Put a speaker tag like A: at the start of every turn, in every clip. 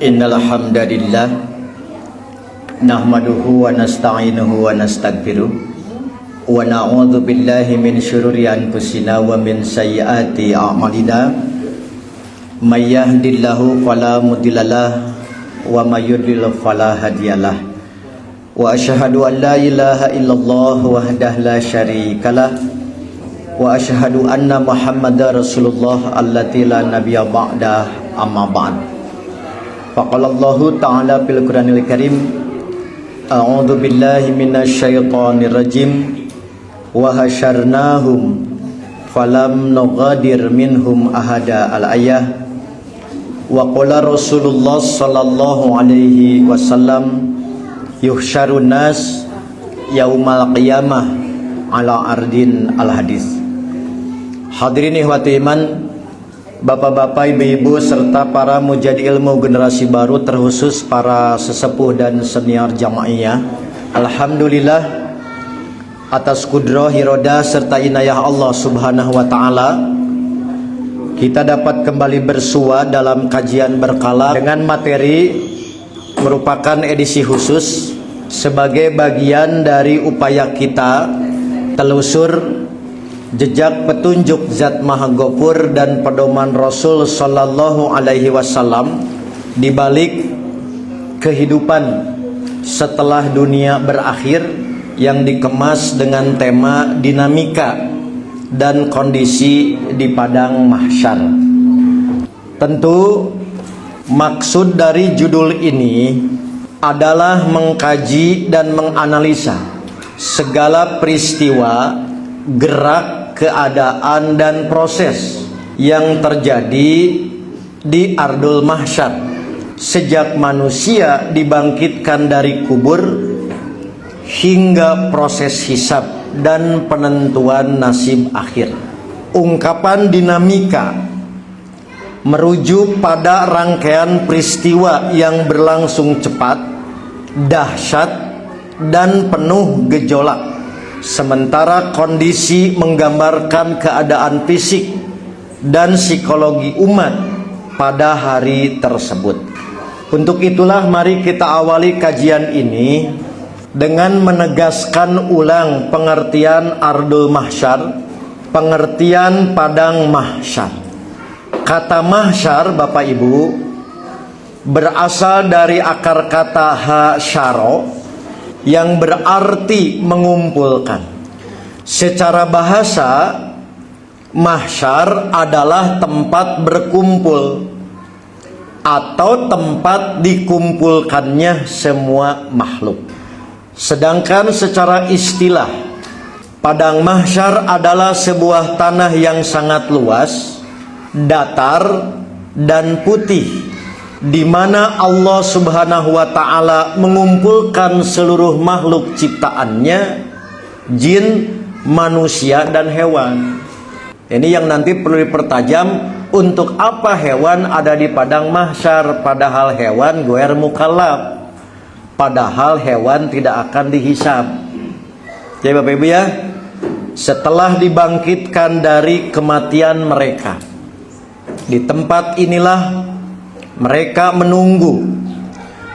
A: Innal hamdalillah nahmaduhu wa nasta'inuhu wa nastaghfiruh wa na'udzu billahi min syururi anfusina wa min sayyiati a'malina may yahdihillahu fala mudhillalah wa may yudlil fala hadiyalah wa asyhadu an la ilaha illallah wahdahu la syarikalah wa asyhadu anna muhammadar rasulullah allati la nabiyya ba'da amma ba'd. Faqala Allah Ta'ala fil Qur'anil Karim, a'udzu billahi minasyaitonir rajim wa hasyarnahum falam nughadir minhum ahada al-ayah wa qala Rasulullah sallallahu alaihi wasallam yuhsyarun nas yaumal qiyamah ala ardin al-hadis. Hadirin ikhwati iman, Bapak-bapak, ibu-ibu, serta para mujahid ilmu generasi baru, terkhusus para sesepuh dan senior jamaiyah, alhamdulillah atas kudrah, irodah, serta inayah Allah subhanahu wa ta'ala, kita dapat kembali bersua dalam kajian berkala dengan materi merupakan edisi khusus sebagai bagian dari upaya kita telusur jejak petunjuk Zat Maha Ghafur dan pedoman Rasul sallallahu alaihi wasallam di balik kehidupan setelah dunia berakhir yang dikemas dengan tema dinamika dan kondisi di padang mahsyar. Tentu maksud dari judul ini adalah mengkaji dan menganalisa segala peristiwa, gerak, keadaan dan proses yang terjadi di ardul mahsyar sejak manusia dibangkitkan dari kubur hingga proses hisab dan penentuan nasib akhir. Ungkapan dinamika merujuk pada rangkaian peristiwa yang berlangsung cepat, dahsyat dan penuh gejolak. Sementara kondisi menggambarkan keadaan fisik dan psikologi umat pada hari tersebut. Untuk itulah mari kita awali kajian ini dengan menegaskan ulang pengertian ardul mahsyar, pengertian padang mahsyar. Kata mahsyar, Bapak Ibu, berasal dari akar kata hasyaro yang berarti mengumpulkan. Secara bahasa, mahsyar adalah tempat berkumpul atau tempat dikumpulkannya semua makhluk. Sedangkan secara istilah, padang mahsyar adalah sebuah tanah yang sangat luas, datar dan putih, di mana Allah subhanahu wa ta'ala mengumpulkan seluruh makhluk ciptaannya, jin, manusia, dan hewan. Ini yang nanti perlu dipertajam, untuk apa hewan ada di padang mahsyar, padahal hewan goer mukallaf, padahal hewan tidak akan dihisab. Jadi Bapak Ibu ya, setelah dibangkitkan dari kematian mereka, di tempat inilah mereka menunggu,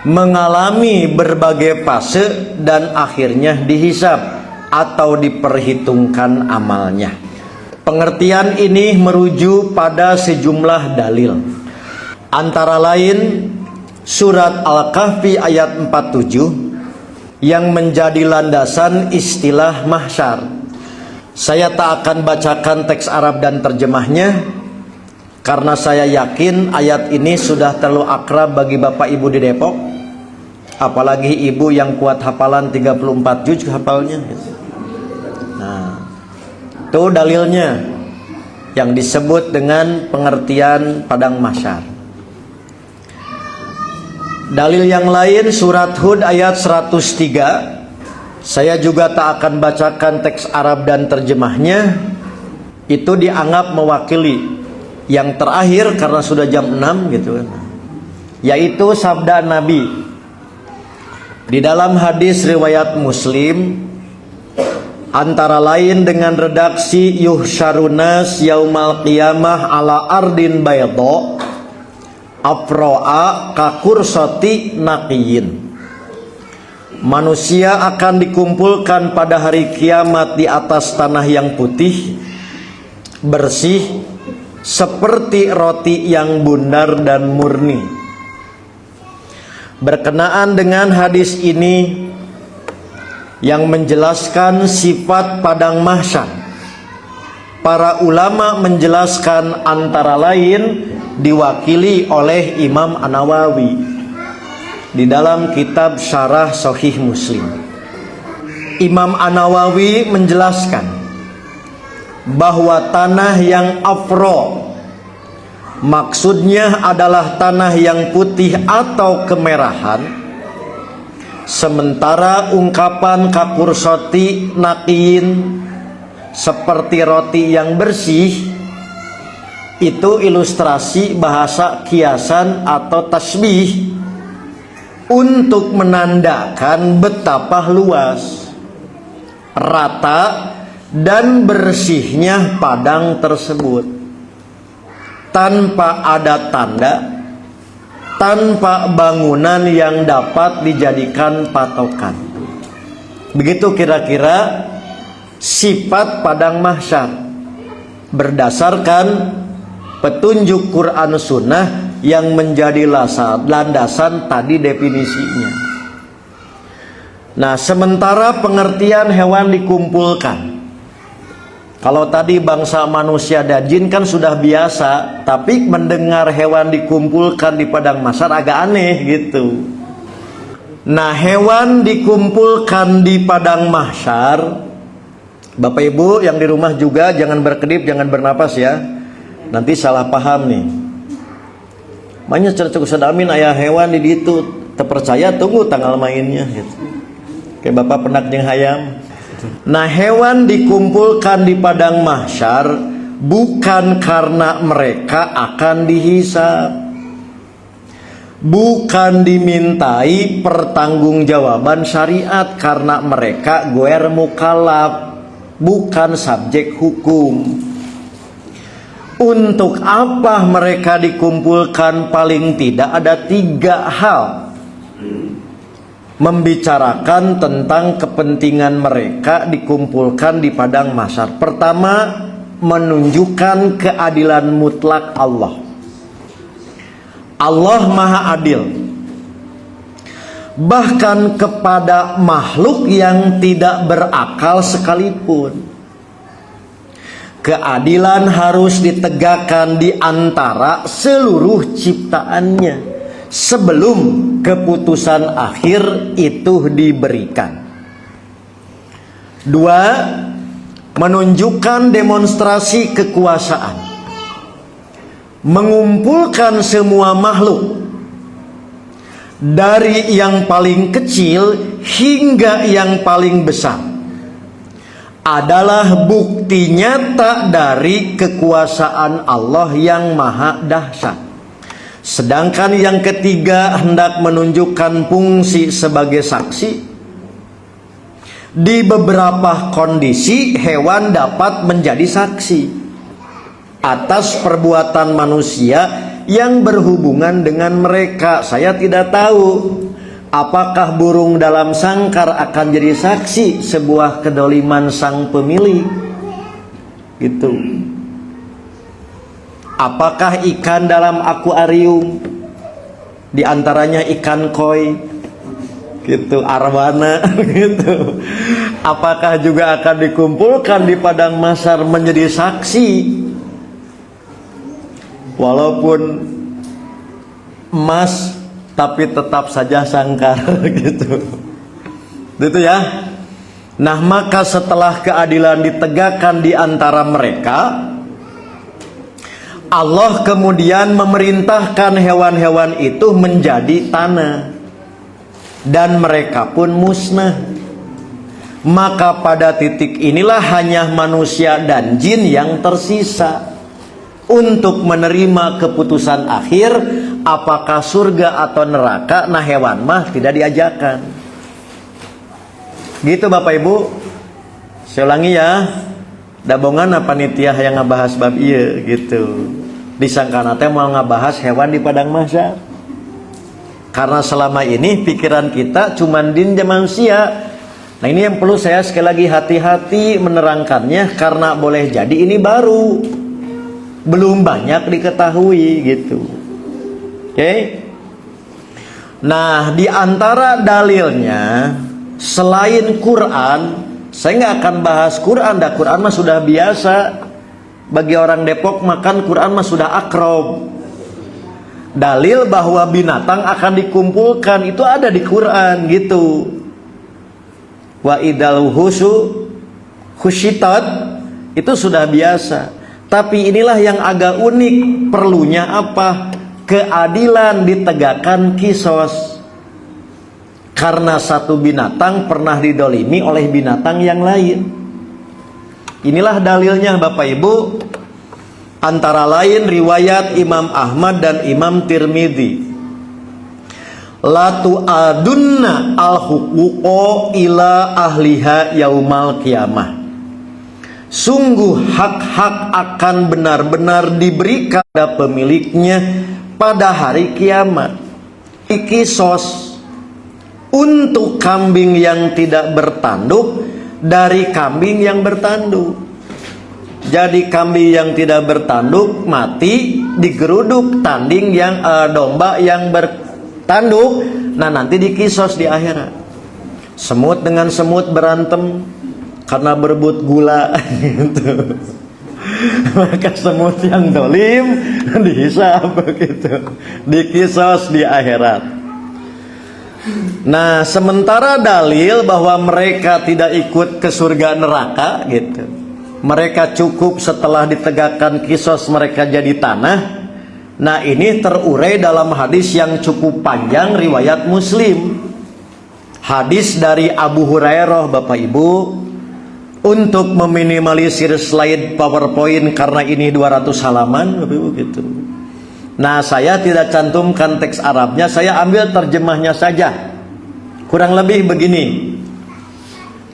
A: mengalami berbagai fase dan akhirnya dihisab atau diperhitungkan amalnya. Pengertian ini merujuk pada sejumlah dalil. Antara lain surat Al-Kahfi ayat 47 yang menjadi landasan istilah mahsyar. Saya tak akan bacakan teks Arab dan terjemahnya, karena saya yakin ayat ini sudah terlalu akrab bagi Bapak Ibu di Depok, apalagi ibu yang kuat hafalan 34 juz hafalnya. Nah, itu dalilnya yang disebut dengan pengertian padang mahsyar. Dalil yang lain surat Hud ayat 103. Saya juga tak akan bacakan teks Arab dan terjemahnya. Itu dianggap mewakili yang terakhir karena sudah jam 6 gitu kan, yaitu sabda Nabi di dalam hadis riwayat Muslim, antara lain dengan redaksi yuhsyarunas yaumal qiyamah ala ardin bayda afro'a kakursati naqiyin. Manusia akan dikumpulkan pada hari kiamat di atas tanah yang putih, bersih, seperti roti yang bundar dan murni. Berkenaan dengan hadis ini yang menjelaskan sifat padang mahsyar, para ulama menjelaskan antara lain diwakili oleh Imam An-Nawawi di dalam kitab Syarah Sahih Muslim. Imam An-Nawawi menjelaskan bahwa tanah yang afro maksudnya adalah tanah yang putih atau kemerahan, sementara ungkapan kakursoti naqiyin seperti roti yang bersih itu ilustrasi bahasa kiasan atau tasbih untuk menandakan betapa luas, rata, dan bersihnya padang tersebut, tanpa ada tanda, tanpa bangunan yang dapat dijadikan patokan. Begitu kira-kira sifat padang mahsyar berdasarkan petunjuk Quran Sunnah yang menjadi landasan tadi definisinya. Nah, sementara pengertian hewan dikumpulkan, kalau tadi bangsa manusia dan jin kan sudah biasa, tapi mendengar hewan dikumpulkan di padang mahsyar agak aneh gitu. Nah, hewan dikumpulkan di padang mahsyar, Bapak Ibu yang di rumah juga jangan berkedip, jangan bernapas ya, nanti salah paham nih. Makanya cukup sedamin ayah hewan di ditu, terpercaya tunggu tanggal mainnya gitu. Kayak Bapak penak jeung hayam. Nah, hewan dikumpulkan di padang mahsyar bukan karena mereka akan dihisab, bukan dimintai pertanggungjawaban syariat karena mereka goer mukallaf, bukan subjek hukum. Untuk apa mereka dikumpulkan? Paling tidak ada 3 hal membicarakan tentang kepentingan mereka dikumpulkan di padang mahsyar. Pertama, menunjukkan keadilan mutlak Allah. Allah Maha Adil, bahkan kepada makhluk yang tidak berakal sekalipun. Keadilan harus ditegakkan di antara seluruh ciptaannya sebelum keputusan akhir itu diberikan. 2. Menunjukkan demonstrasi kekuasaan, mengumpulkan semua makhluk dari yang paling kecil hingga yang paling besar, adalah bukti nyata dari kekuasaan Allah yang maha dahsyat. Sedangkan yang ketiga hendak menunjukkan fungsi sebagai saksi. Di beberapa kondisi hewan dapat menjadi saksi atas perbuatan manusia yang berhubungan dengan mereka. Saya tidak tahu apakah burung dalam sangkar akan jadi saksi sebuah kedoliman sang pemilik gitu. Apakah ikan dalam akuarium, diantaranya ikan koi gitu, arwana gitu, apakah juga akan dikumpulkan di padang mahsyar menjadi saksi walaupun emas tapi tetap saja sangkar gitu. Gitu ya. Nah, maka setelah keadilan ditegakkan di antara mereka, Allah kemudian memerintahkan hewan-hewan itu menjadi tanah dan mereka pun musnah. Maka pada titik inilah hanya manusia dan jin yang tersisa untuk menerima keputusan akhir apakah surga atau neraka. Nah, hewan mah tidak diajarkan. Gitu Bapak Ibu. Saya ulangi ya. Dabongan apa panitia yang ngebahas bab iya gitu. disangka teh mau ngabahas hewan di padang mahsyar. Karena selama ini pikiran kita cuman jin dan manusia. Nah ini yang perlu saya sekali lagi hati-hati menerangkannya, karena boleh jadi ini baru, belum banyak diketahui gitu. Oke? Nah di antara dalilnya selain Quran, saya nggak akan bahas Quran. Dah Quran mah sudah biasa. Bagi orang Depok makan Quran mah sudah akrab. Dalil bahwa binatang akan dikumpulkan itu ada di Quran gitu. Wa idal husyitat itu sudah biasa. Tapi inilah yang agak unik. Perlunya apa? Keadilan ditegakkan kisos. Karena satu binatang pernah didolimi oleh binatang yang lain. Inilah dalilnya Bapak Ibu. Antara lain riwayat Imam Ahmad dan Imam Tirmidzi. La tu'adunna al-huquqa ila ahliha yaumal qiyamah. Sungguh hak-hak akan benar-benar diberikan kepada pemiliknya pada hari kiamat. Kisos untuk kambing yang tidak bertanduk dari kambing yang bertanduk. Jadi kambing yang tidak bertanduk mati, digeruduk tanding yang domba yang bertanduk. Nah nanti dikisos di akhirat. Semut dengan semut berantem karena berebut gula gitu. Maka semut yang dolim dihisab begitu, dikisos di akhirat. Nah sementara dalil bahwa mereka tidak ikut ke surga neraka gitu, mereka cukup setelah ditegakkan kisos mereka jadi tanah. Nah ini terurai dalam hadis yang cukup panjang riwayat Muslim. Hadis dari Abu Hurairah Bapak Ibu. Untuk meminimalisir slide PowerPoint karena ini 200 halaman Bapak Ibu gitu. Nah saya tidak cantumkan teks Arabnya, saya ambil terjemahnya saja. Kurang lebih begini.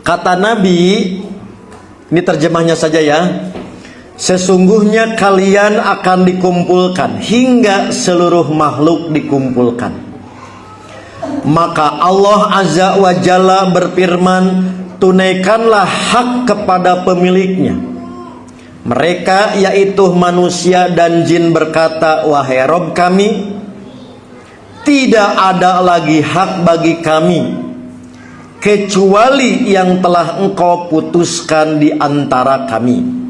A: Kata Nabi, ini terjemahnya saja ya. Sesungguhnya kalian akan dikumpulkan hingga seluruh makhluk dikumpulkan. Maka Allah Azza wa Jalla berfirman, tunaikanlah hak kepada pemiliknya. Mereka yaitu manusia dan jin berkata, wahai Rob kami, tidak ada lagi hak bagi kami kecuali yang telah engkau putuskan di antara kami.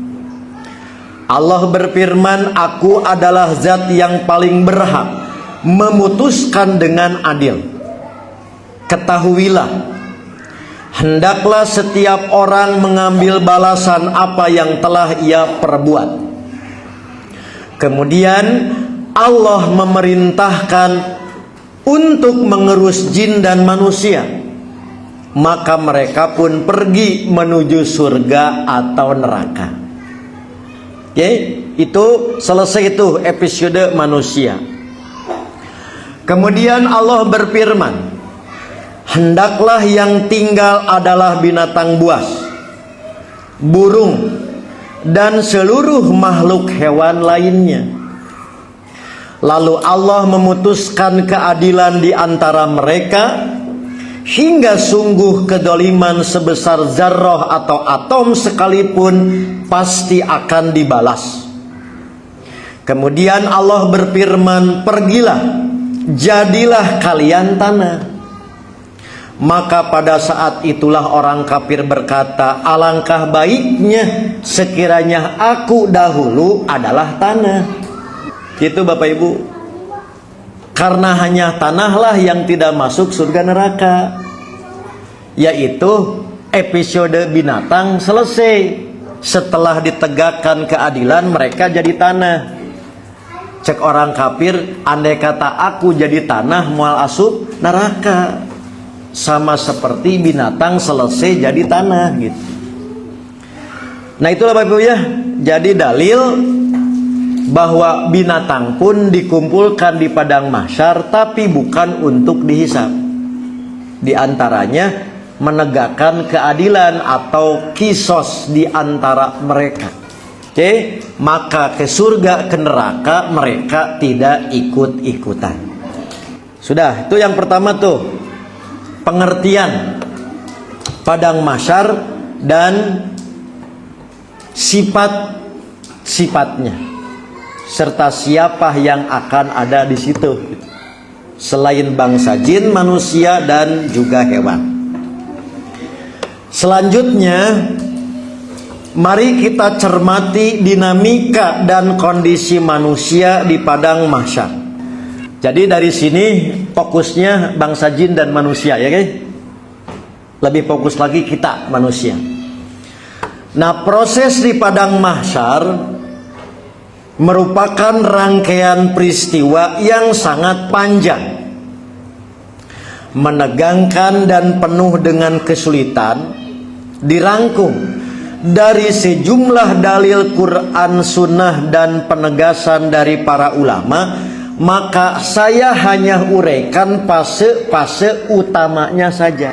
A: Allah berfirman, aku adalah zat yang paling berhak memutuskan dengan adil. Ketahuilah, hendaklah setiap orang mengambil balasan apa yang telah ia perbuat. Kemudian Allah memerintahkan untuk mengerus jin dan manusia. Maka mereka pun pergi menuju surga atau neraka. Oke, itu selesai itu episode manusia. Kemudian Allah berfirman, hendaklah yang tinggal adalah binatang buas, burung, dan seluruh makhluk hewan lainnya. Lalu Allah memutuskan keadilan di antara mereka, hingga sungguh kedoliman sebesar zarrah atau atom sekalipun pasti akan dibalas. Kemudian Allah berfirman, pergilah, jadilah kalian tanah. Maka pada saat itulah orang kafir berkata, alangkah baiknya sekiranya aku dahulu adalah tanah. Gitu Bapak Ibu. Karena hanya tanahlah yang tidak masuk surga neraka. Yaitu episode binatang selesai. Setelah ditegakkan keadilan mereka jadi tanah. Cek orang kafir, andai kata aku jadi tanah mual asup neraka. Sama seperti binatang selesai jadi tanah gitu. Nah itulah Bapak Ibu ya. Jadi dalil bahwa binatang pun dikumpulkan di padang mahsyar, tapi bukan untuk dihisab. Di antaranya menegakkan keadilan atau kisos di antara mereka. Oke, maka ke surga ke neraka mereka tidak ikut-ikutan. Sudah, itu yang pertama tuh, pengertian padang mahsyar dan sifat-sifatnya serta siapa yang akan ada di situ selain bangsa jin, manusia dan juga hewan. Selanjutnya, mari kita cermati dinamika dan kondisi manusia di padang mahsyar. Jadi dari sini fokusnya bangsa jin dan manusia, ya guys. Lebih fokus lagi kita manusia. Nah, proses di padang mahsyar merupakan rangkaian peristiwa yang sangat panjang, menegangkan dan penuh dengan kesulitan, dirangkum dari sejumlah dalil Quran, Sunnah dan penegasan dari para ulama. Maka saya hanya uraikan fase-fase utamanya saja.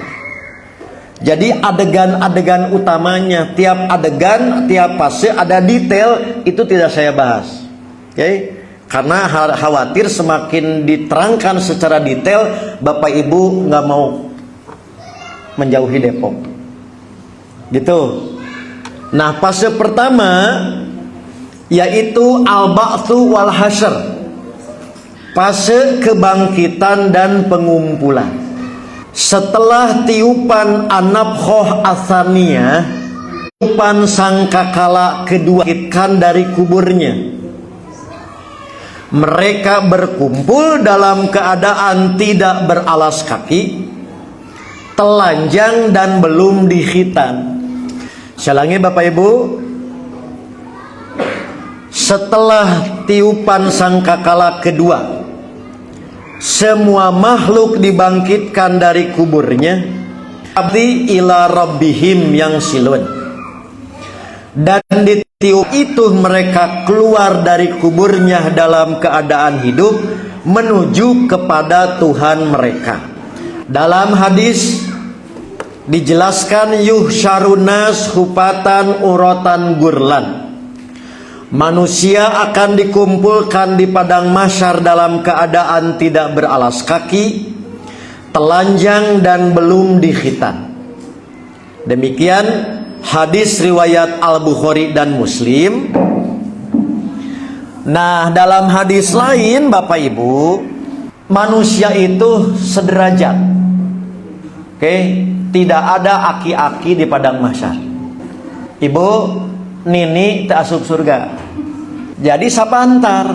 A: Jadi adegan-adegan utamanya, tiap adegan, tiap fase ada detail, itu tidak saya bahas. Oke? Karena khawatir semakin diterangkan secara detail, Bapak Ibu nggak mau menjauhi Depok. Gitu. Nah, fase pertama yaitu al-ba'tsu wal hasyr. Fase kebangkitan dan pengumpulan. Setelah tiupan an-nafkhah ats-tsaniyah, tiupan sangkakala kedua ikan dari kuburnya, mereka berkumpul dalam keadaan tidak beralas kaki, telanjang dan belum dikhitan. Selangi Bapak Ibu, setelah tiupan sangkakala kedua, semua makhluk dibangkitkan dari kuburnya, abdi ila rabbihim yang silun, dan ditiup itu mereka keluar dari kuburnya dalam keadaan hidup menuju kepada Tuhan mereka. Dalam hadis dijelaskan yuhsyarunas hufatan uratan gurlan, manusia akan dikumpulkan di padang mahsyar dalam keadaan tidak beralas kaki, telanjang dan belum dikhitan. Demikian hadis riwayat Al-Bukhari dan Muslim. Nah, dalam hadis lain Bapak Ibu, manusia itu sederajat. Oke, tidak ada aki-aki di padang mahsyar. Ibu Nini tak asup surga. Jadi sapantar,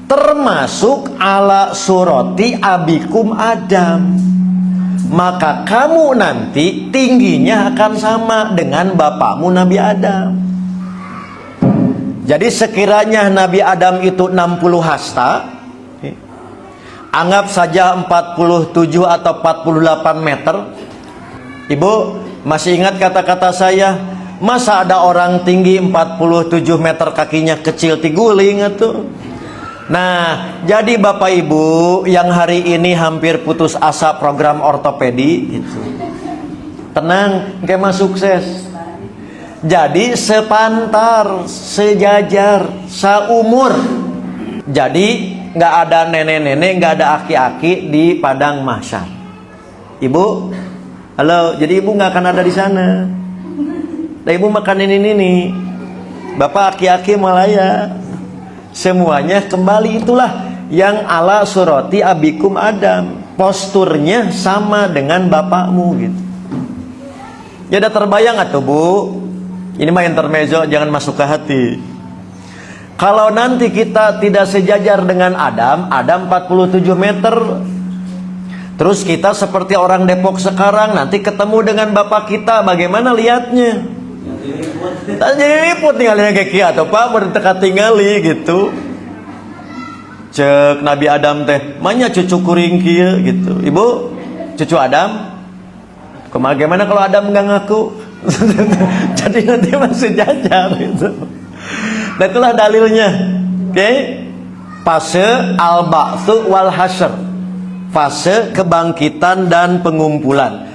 A: termasuk ala surati abikum Adam. Maka kamu nanti tingginya akan sama dengan bapakmu Nabi Adam. Jadi sekiranya Nabi Adam itu 60 hasta, anggap saja 47 atau 48 meter. Ibu masih ingat kata-kata saya? Masa ada orang tinggi 47 meter kakinya kecil tiguling itu. Nah, jadi Bapak Ibu yang hari ini hampir putus asa program ortopedi itu, tenang, kemah sukses. Jadi sepantar, sejajar, seumur. Jadi nggak ada nenek-nenek, nggak ada aki-aki di padang mahsyar. Ibu, halo, jadi ibu nggak akan ada di sana. Nah, ibu makan ini, bapak aki-aki malaya, semuanya kembali itulah yang ala surati abikum Adam, posturnya sama dengan bapakmu gitu. Ya udah terbayang atau Bu? Ini mah intermezzo, jangan masuk ke hati. Kalau nanti kita tidak sejajar dengan Adam 47 meter, terus kita seperti orang Depok sekarang, nanti ketemu dengan bapak kita, bagaimana lihatnya? Tak jadi liput tinggalnya kayak kia atau Pak berdekat tinggali gitu. Cek Nabi Adam teh, mana cucu kuring kia gitu. Ibu, cucu Adam. Bagaimana kalau Adam nggak ngaku? Jadi nanti masih jajar gitu. Dan itulah dalilnya. Oke? Fase al-ba'tsu wal hasyr. Fase kebangkitan dan pengumpulan.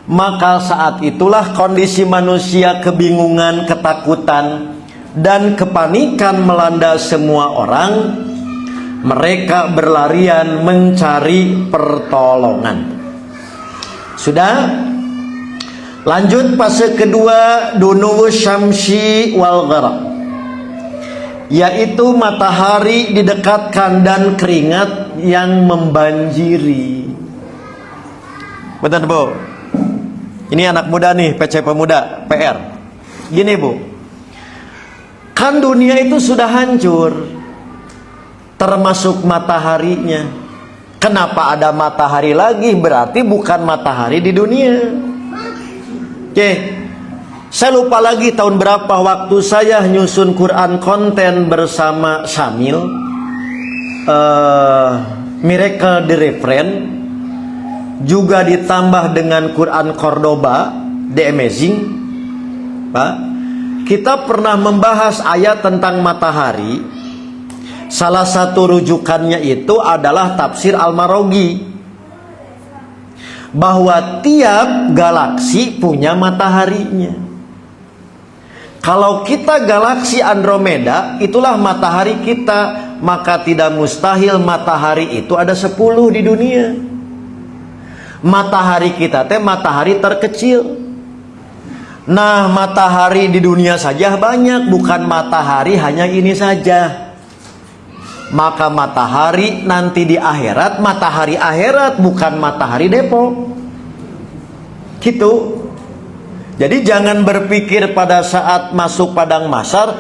A: Maka saat itulah kondisi manusia kebingungan, ketakutan, dan kepanikan melanda semua orang. Mereka berlarian mencari pertolongan. Sudah? Lanjut fase kedua, dunuwu syamsi wal gharaq, yaitu matahari didekatkan dan keringat yang membanjiri. Betul Bu? Ini anak muda nih, PC pemuda, PR. Gini Bu, kan dunia itu sudah hancur, termasuk mataharinya. Kenapa ada matahari lagi? Berarti bukan matahari di dunia. Oke, saya lupa lagi tahun berapa waktu saya nyusun Quran konten bersama Syamil, Miracle the Reference, juga ditambah dengan Quran Cordoba The Amazing, Pak. Kita pernah membahas ayat tentang matahari. Salah satu rujukannya itu adalah tafsir Al-Maroghi, bahwa tiap galaksi punya mataharinya. Kalau kita galaksi Andromeda, itulah matahari kita, maka tidak mustahil matahari itu ada 10 di dunia. Matahari kita teh matahari terkecil. Nah, matahari di dunia saja banyak, bukan matahari hanya ini saja. Maka matahari nanti di akhirat, matahari akhirat, bukan matahari Depok. Gitu. Jadi jangan berpikir pada saat masuk padang mahsyar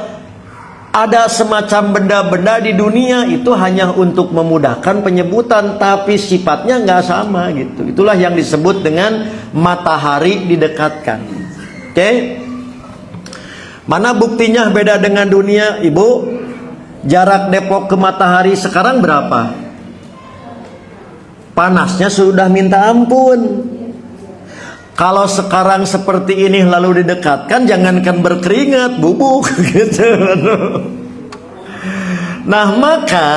A: ada semacam benda-benda di dunia itu hanya untuk memudahkan penyebutan, tapi sifatnya nggak sama gitu. Itulah yang disebut dengan matahari didekatkan. Oke? Mana buktinya beda dengan dunia, Ibu? Jarak Depok ke matahari sekarang berapa? Panasnya sudah minta ampun. Kalau sekarang seperti ini lalu didekatkan, jangankan berkeringat, bubuk gitu. Nah, maka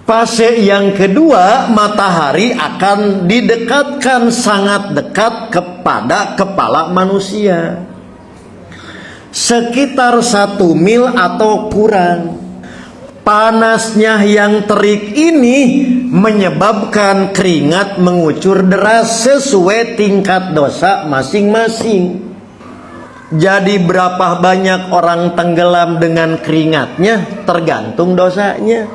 A: fase yang kedua, matahari akan didekatkan sangat dekat kepada kepala manusia, sekitar 1 mil atau kurang. Panasnya yang terik ini menyebabkan keringat mengucur deras sesuai tingkat dosa masing-masing. Jadi berapa banyak orang tenggelam dengan keringatnya tergantung dosanya.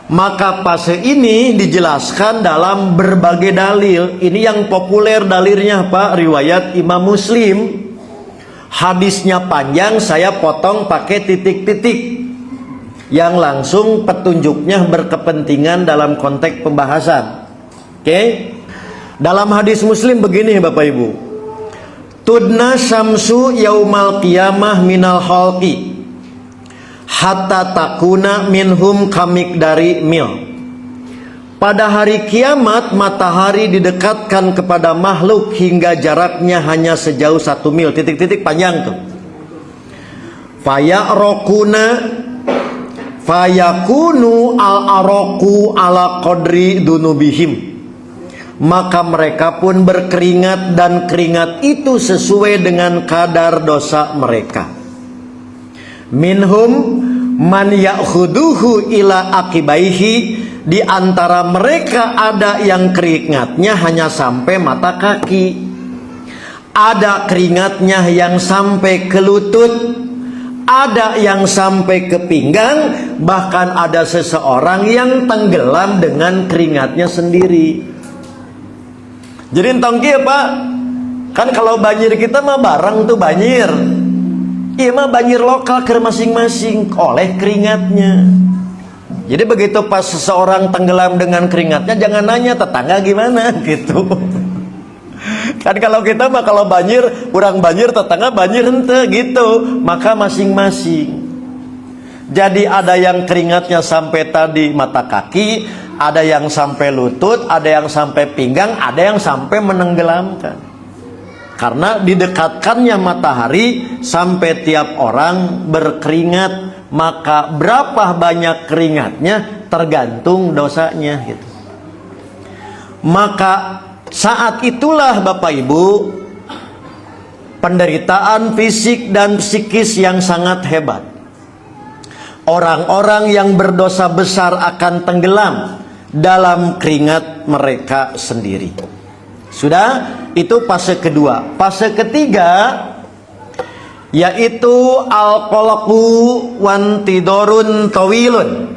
A: Maka fase ini dijelaskan dalam berbagai dalil. Ini yang populer dalilnya Pak, riwayat Imam Muslim. Hadisnya panjang, saya potong pakai titik-titik yang langsung petunjuknya berkepentingan dalam konteks pembahasan. Oke? Dalam hadis Muslim begini Bapak Ibu. Tudna syamsu yaumal qiyamah minal khalqi hatta takuna minhum kamik dari mil. Pada hari kiamat matahari didekatkan kepada makhluk hingga jaraknya hanya sejauh 1 mil. Titik-titik panjang tuh. Fayakunu al-araku ala qadri dunubihim. Maka mereka pun berkeringat dan keringat itu sesuai dengan kadar dosa mereka. Minhum man ya'khuduhu ila akibaihi. Di antara mereka ada yang keringatnya hanya sampai mata kaki, ada keringatnya yang sampai ke lutut, ada yang sampai ke pinggang, bahkan ada seseorang yang tenggelam dengan keringatnya sendiri. Jadi entongki ya Pak, kan kalau banjir kita mah bareng tuh banjir, iya mah banjir lokal ke masing-masing oleh keringatnya. Jadi begitu pas seseorang tenggelam dengan keringatnya, jangan nanya tetangga gimana gitu. Kan kalau kita mah kalau banjir, kurang banjir, tetangga banjir ente gitu. Maka masing-masing. Jadi ada yang keringatnya sampai tadi mata kaki, ada yang sampai lutut, ada yang sampai pinggang, ada yang sampai menenggelamkan. Karena didekatkannya matahari sampai tiap orang berkeringat. Maka berapa banyak keringatnya tergantung dosanya gitu. Maka saat itulah Bapak Ibu penderitaan fisik dan psikis yang sangat hebat. Orang-orang yang berdosa besar akan tenggelam dalam keringat mereka sendiri. Sudah, itu fase kedua. Fase ketiga yaitu al-qalaqu wantidorun tawilun,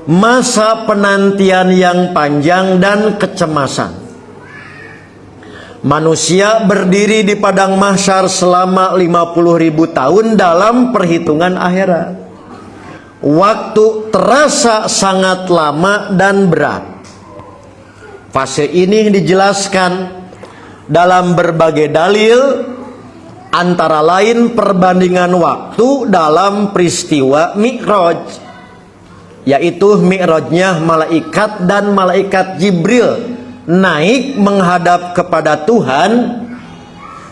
A: masa penantian yang panjang dan kecemasan. Manusia berdiri di padang mahsyar selama 50.000 tahun dalam perhitungan akhirat. Waktu terasa sangat lama dan berat. Fase ini dijelaskan dalam berbagai dalil, antara lain perbandingan waktu dalam peristiwa Mi'raj, yaitu Mi'rajnya malaikat dan malaikat Jibril naik menghadap kepada Tuhan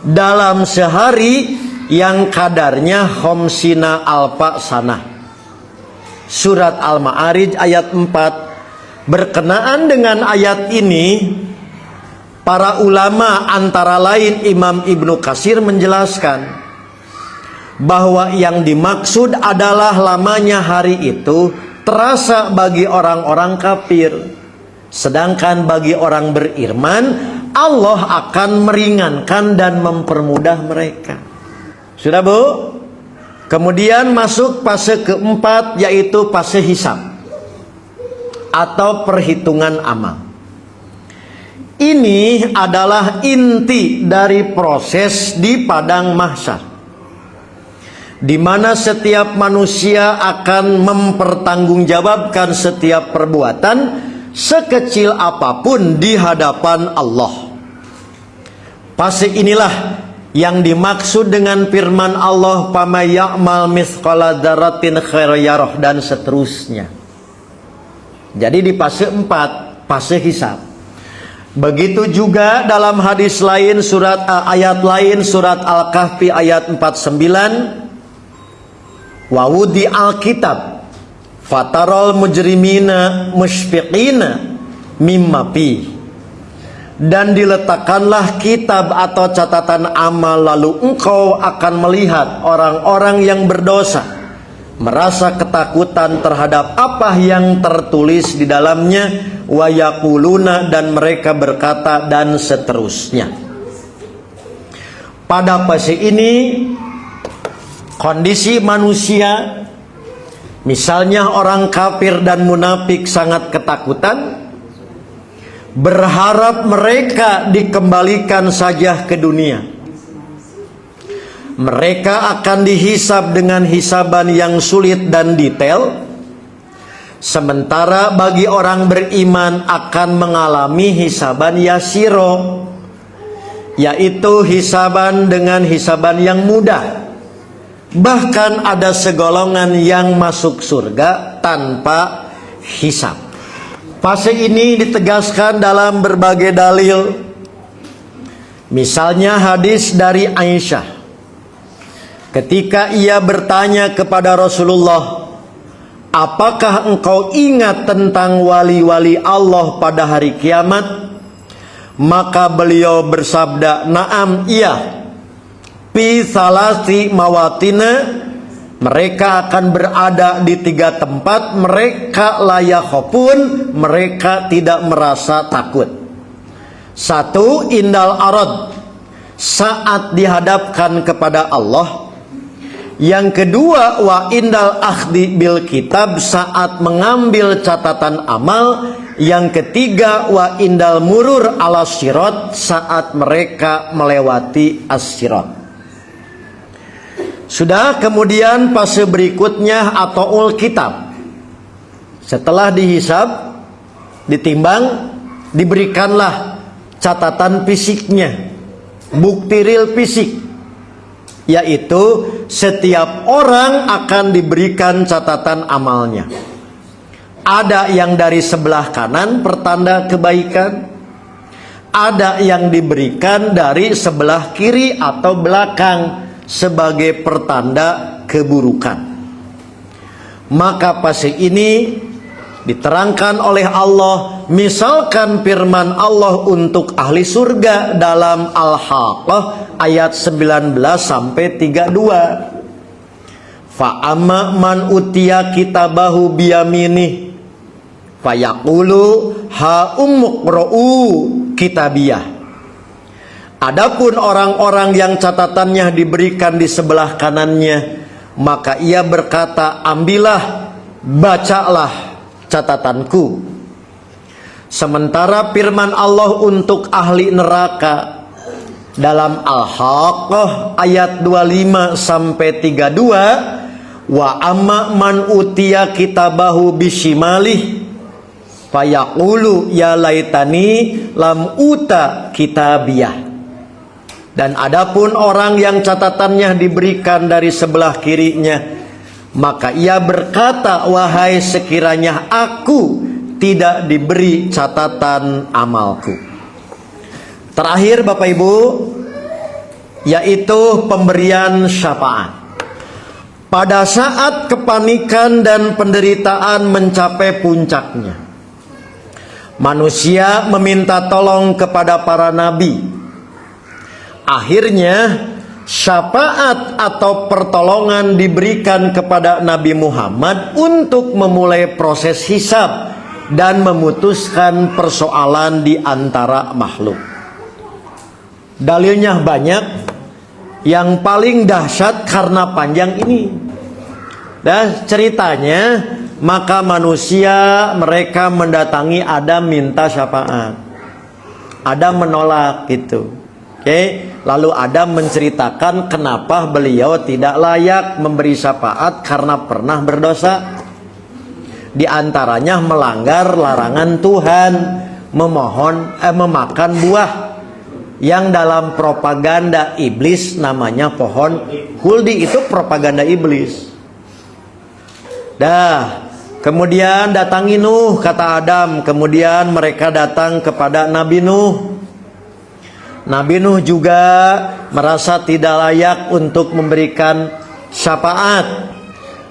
A: dalam sehari yang kadarnya khamsina alfa sanah. Surat Al-Ma'arij ayat 4. Berkenaan dengan ayat ini, para ulama antara lain Imam Ibnu Katsir menjelaskan bahwa yang dimaksud adalah lamanya hari itu terasa bagi orang-orang kafir, sedangkan bagi orang beriman Allah akan meringankan dan mempermudah mereka. Sudah, Bu? Kemudian masuk fase keempat, yaitu fase hisab atau perhitungan amal. Ini adalah inti dari proses di padang mahsyar, di mana setiap manusia akan mempertanggungjawabkan setiap perbuatan sekecil apapun di hadapan Allah. Fase inilah yang dimaksud dengan firman Allah, "Faman ya'mal mithqala dzarratin khairan yarah," dan seterusnya. Jadi di fase 4, fase hisab. Begitu juga dalam hadis lain, ayat lain, surat Al-Kahfi ayat 49, "Wa wudi al-kitab fatarol mujrimina musyfiqina mimma fi." Dan diletakkanlah kitab atau catatan amal, lalu engkau akan melihat orang-orang yang berdosa merasa ketakutan terhadap apa yang tertulis di dalamnya, wa yaquluna, dan mereka berkata, dan seterusnya. Pada fase ini kondisi manusia, misalnya orang kafir dan munafik sangat ketakutan, berharap mereka dikembalikan saja ke dunia. Mereka akan dihisab dengan hisaban yang sulit dan detail, sementara bagi orang beriman akan mengalami hisaban yasiro, yaitu hisaban dengan hisaban yang mudah. Bahkan ada segolongan yang masuk surga tanpa hisab. Fase ini ditegaskan dalam berbagai dalil. Misalnya hadis dari Aisyah, ketika ia bertanya kepada Rasulullah, "Apakah engkau ingat tentang wali-wali Allah pada hari kiamat?" Maka beliau bersabda, "Na'am, iya. Fi salasi mawatina, mereka akan berada di 3 tempat. Mereka layakhofun, mereka tidak merasa takut. 1. Indal arad, saat dihadapkan kepada Allah. Yang kedua, wa indal akhdi bil kitab, saat mengambil catatan amal. Yang ketiga, wa indal murur ala sirat, saat mereka melewati as-sirat." Sudah, kemudian fase berikutnya atau ul kitab. Setelah dihisab, ditimbang, diberikanlah catatan fisiknya, bukti real fisik, yaitu setiap orang akan diberikan catatan amalnya. Ada yang dari sebelah kanan pertanda kebaikan, ada yang diberikan dari sebelah kiri atau belakang sebagai pertanda keburukan. Maka fase ini Diterangkan oleh Allah, misalkan firman Allah untuk ahli surga dalam Al-Haqqah ayat 19 sampai 32. Fa amma man utiya kitabahu biyaminih fayaqulu ha ummuqra'u kitabiyah. Adapun orang-orang yang catatannya diberikan di sebelah kanannya, maka ia berkata, ambillah, bacalah catatanku. Sementara firman Allah untuk ahli neraka dalam Al-Haqqah ayat 25 sampai 32, wa amma man utiya kitabahu bishimalih fayaqulu ya laitani lam uta kitabiyah. Dan adapun orang yang catatannya diberikan dari sebelah kirinya, maka ia berkata, wahai sekiranya aku tidak diberi catatan amalku. Terakhir Bapak Ibu, yaitu pemberian syafaat. Pada saat kepanikan dan penderitaan mencapai puncaknya, manusia meminta tolong kepada para nabi. Akhirnya syafaat atau pertolongan diberikan kepada Nabi Muhammad untuk memulai proses hisab dan memutuskan persoalan di antara makhluk. Dalilnya banyak, yang paling dahsyat karena panjang ini. Dan ceritanya, maka manusia mereka mendatangi Adam minta syafaat. Adam menolak gitu. Oke, lalu Adam menceritakan kenapa beliau tidak layak memberi syafaat karena pernah berdosa. Di antaranya melanggar larangan Tuhan, memakan buah yang dalam propaganda iblis namanya pohon huldi. Itu propaganda iblis. Kemudian datangi Nuh, kata Adam. Kemudian mereka datang kepada Nabi Nuh. Nabi Nuh juga merasa tidak layak untuk memberikan syafaat,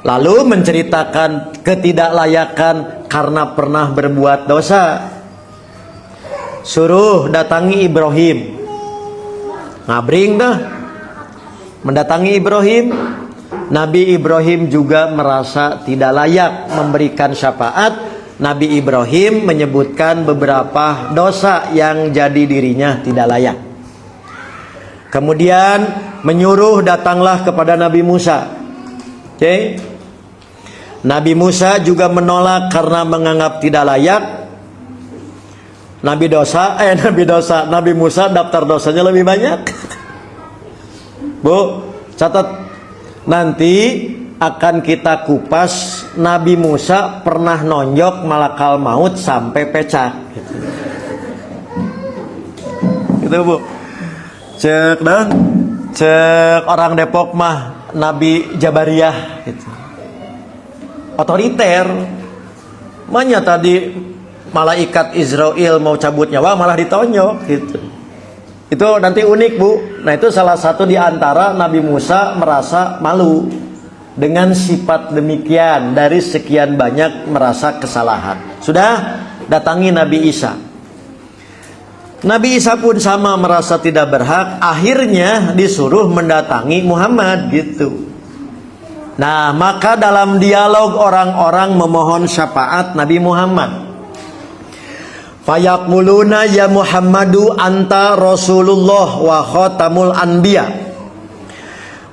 A: lalu menceritakan ketidaklayakan karena pernah berbuat dosa. Suruh datangi Ibrahim. Ngabring dah, mendatangi Ibrahim. Nabi Ibrahim juga merasa tidak layak memberikan syafaat. Nabi Ibrahim menyebutkan beberapa dosa yang jadi dirinya tidak layak. Kemudian menyuruh datanglah kepada Nabi Musa. Oke. Nabi Musa juga menolak karena menganggap tidak layak. Nabi Musa daftar dosanya lebih banyak. Bu, catat, nanti akan kita kupas. Nabi Musa pernah nonjok malakal maut sampai pecah. Gitu Bu. Cek orang Depok mah Nabi Jabariyah gitu. Otoriter. Makanya tadi malaikat Israel mau cabut nyawa malah ditonjok gitu. Itu nanti unik Bu. Nah itu salah satu di antara Nabi Musa merasa malu dengan sifat demikian dari sekian banyak merasa kesalahan. Sudah datangi Nabi Isa. Nabi Isa pun sama merasa tidak berhak. Akhirnya disuruh mendatangi Muhammad gitu. Nah maka dalam dialog orang-orang memohon syafaat Nabi Muhammad. Fayaquluna ya Muhammadu anta Rasulullah wa khatamul anbiya.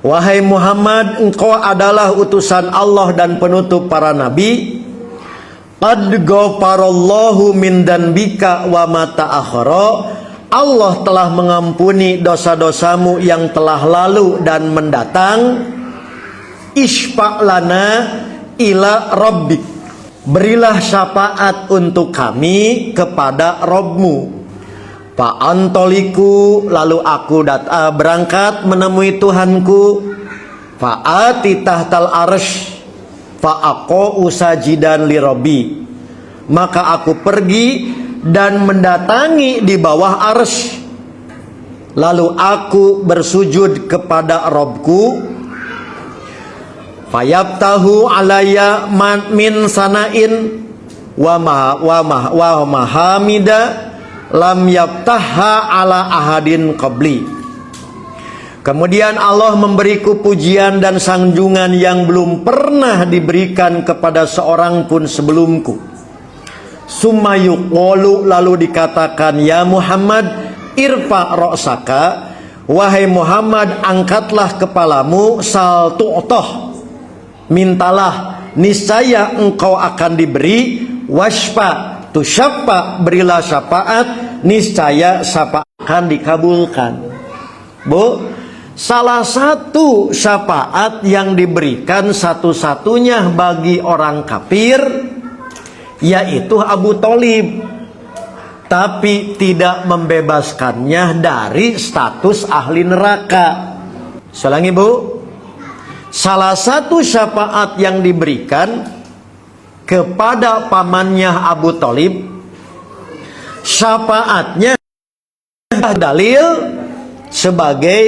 A: Wahai Muhammad, engkau adalah utusan Allah dan penutup para nabi. Qad ghafarallahu min danbika wa ma ta'akhkhara. Allah telah mengampuni dosa-dosamu yang telah lalu dan mendatang. Isfa' lana ila rabbik. Berilah syafaat untuk kami kepada Rabbmu. Fa'antoliku, lalu aku berangkat menemui Tuhanku. Fa'ati tahtal arsh fa'aqo usajidan li Rabbi. Maka aku pergi dan mendatangi di bawah arsy. Lalu aku bersujud kepada Rabbku. Fayabtahu alaya min sanain wa mahamida lam yaftaha ala ahadin qabli. Kemudian Allah memberiku pujian dan sanjungan yang belum pernah diberikan kepada seorang pun sebelumku. Summa yuqalu, lalu dikatakan, ya Muhammad irfa ra'saka, wahai Muhammad angkatlah kepalamu, sal tu'toh, mintalah niscaya engkau akan diberi, washfa tusyaffa, berilah syafaat niscaya syafaat akan dikabulkan. Bu, salah satu syafaat yang diberikan satu-satunya bagi orang kafir yaitu Abu Thalib, tapi tidak membebaskannya dari status ahli neraka. Selangi Bu, salah satu syafaat yang diberikan kepada pamannya Abu Thalib, syafaatnya dalil sebagai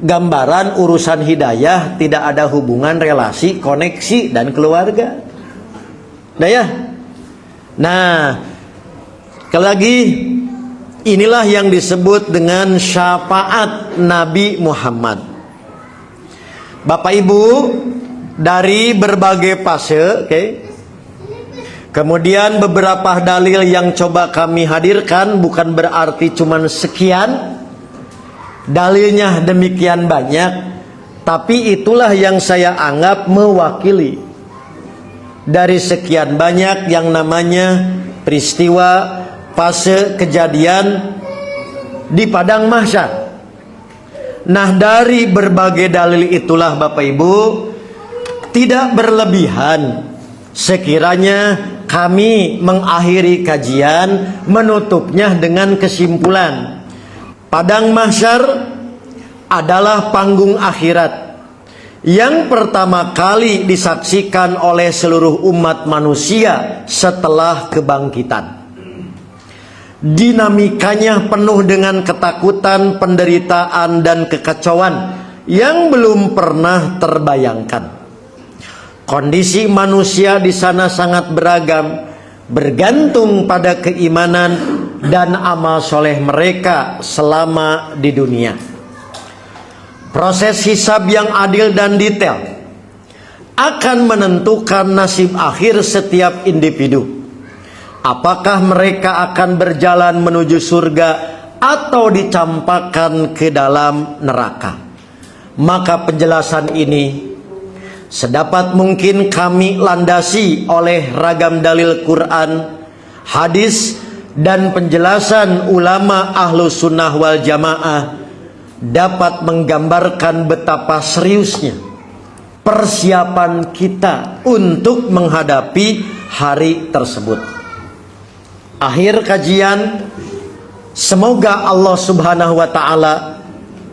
A: gambaran urusan hidayah, tidak ada hubungan relasi, koneksi dan keluarga. Nah ya. Nah, sekali lagi, inilah yang disebut dengan syafaat Nabi Muhammad. Bapak Ibu, dari berbagai fase, kemudian beberapa dalil yang coba kami hadirkan bukan berarti cuman sekian, dalilnya demikian banyak, tapi itulah yang saya anggap mewakili dari sekian banyak yang namanya peristiwa fase kejadian di padang mahsyar. Nah, dari berbagai dalil itulah Bapak Ibu, tidak berlebihan sekiranya kami mengakhiri kajian menutupnya dengan kesimpulan, padang mahsyar adalah panggung akhirat yang pertama kali disaksikan oleh seluruh umat manusia setelah kebangkitan. Dinamikanya penuh dengan ketakutan, penderitaan, dan kekacauan yang belum pernah terbayangkan. Kondisi manusia di sana sangat beragam, bergantung pada keimanan dan amal soleh mereka selama di dunia. Proses hisab yang adil dan detail akan menentukan nasib akhir setiap individu. Apakah mereka akan berjalan menuju surga atau dicampakkan ke dalam neraka. Maka penjelasan ini sedapat mungkin kami landasi oleh ragam dalil Quran, hadis, dan penjelasan ulama ahlu sunnah wal jamaah dapat menggambarkan betapa seriusnya persiapan kita untuk menghadapi hari tersebut. Akhir kajian, semoga Allah Subhanahu wa ta'ala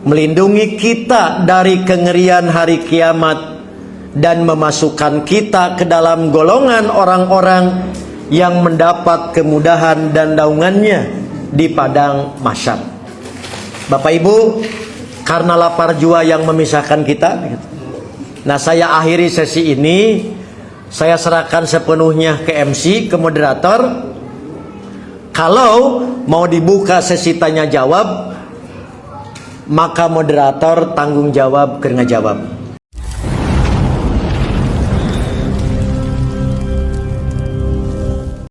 A: melindungi kita dari kengerian hari kiamat dan memasukkan kita ke dalam golongan orang-orang yang mendapat kemudahan dan naungannya di padang mahsyar. Bapak Ibu, karena lapar jua yang memisahkan kita, nah saya akhiri sesi ini, saya serahkan sepenuhnya ke MC, ke moderator. Kalau mau dibuka sesi tanya jawab, maka moderator tanggung jawab karena jawab.